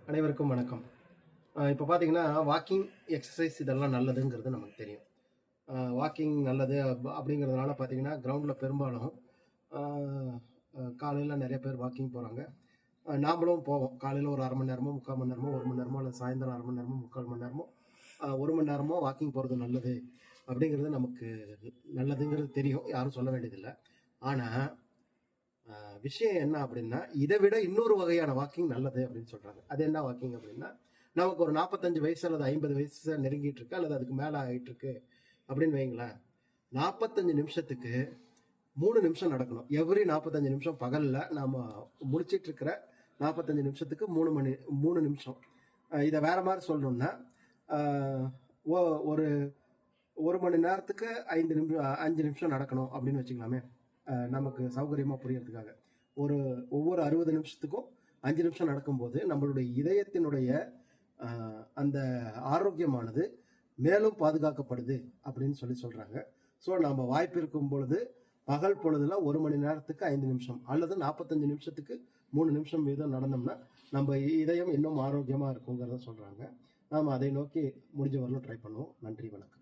அனைவருக்கும் வணக்கம். இப்போ பார்த்தீங்கன்னா, வாக்கிங், எக்ஸர்சைஸ் இதெல்லாம் நல்லதுங்கிறது நமக்கு தெரியும். வாக்கிங் நல்லது அப்படிங்கிறதுனால பார்த்தீங்கன்னா, கிரவுண்டில பெரும்பாலும் அ காலையில நெறைய பேர் வாக்கிங் போறாங்க. நாமளும் போவோம். காலையில ஒரு 1/2 மணி நேரமோ, 3/4 மணி நேரமோ, 1 மணி நேரமோ அல்லது சாயந்தரம் 1/2 மணி நேரமோ, 3/4 மணி நேரமோ, 1 மணி நேரமோ வாக்கிங் போறது நல்லது அப்படிங்கிறது நமக்கு நல்லதுங்கிறது தெரியும். யாரும் சொல்ல வேண்டியதில்ல. ஆனா, விஷயம் என்ன அப்படின்னா, இதை விட இன்னொரு வகையான வாக்கிங் நல்லது அப்படின்னு சொல்றாங்க. அது என்ன வாக்கிங் அப்படின்னா, நமக்கு ஒரு 45 வயசு அல்லது 50 வயசு நெருங்கிட்டு இருக்கு அல்லது அதுக்கு மேல ஆயிட்டு இருக்கு அப்படின்னு வைங்களேன். 45 நிமிஷத்துக்கு 3 நிமிஷம் நடக்கணும். எவ்ரி 45 நிமிஷம் பகல்ல நாம முடிச்சிட்டு இருக்கிற 45 நிமிஷத்துக்கு 3 நிமிஷம். இதை வேற மாதிரி சொல்லணும்னா, ஒரு 1 மணி நேரத்துக்கு 5 நிமிஷம் நடக்கணும் அப்படின்னு வச்சுக்கலாமே. நமக்கு சௌகரியமா புரியறதுக்காக ஒவ்வொரு 60 நிமிஷத்துக்கும் 5 நிமிஷம் நடக்கும்போது நம்மளுடைய இதயத்தினுடைய அந்த ஆரோக்கியமானது மேலும் பாதுகாக்கப்படுது அப்படின்னு சொல்றாங்க. ஸோ நம்ம வாய்ப்பு இருக்கும் பொழுது பகல் பொழுதுல 1 மணி நேரத்துக்கு 5 நிமிஷம் அல்லது 45 நிமிஷத்துக்கு 3 நிமிஷம் வீதம் நடந்தோம்னா நம்ம இதயம் இன்னும் ஆரோக்கியமா இருக்குங்கிறத சொல்றாங்க. நாம அதை நோக்கி முடிஞ்ச வரலும் ட்ரை பண்ணுவோம். நன்றி, வணக்கம்.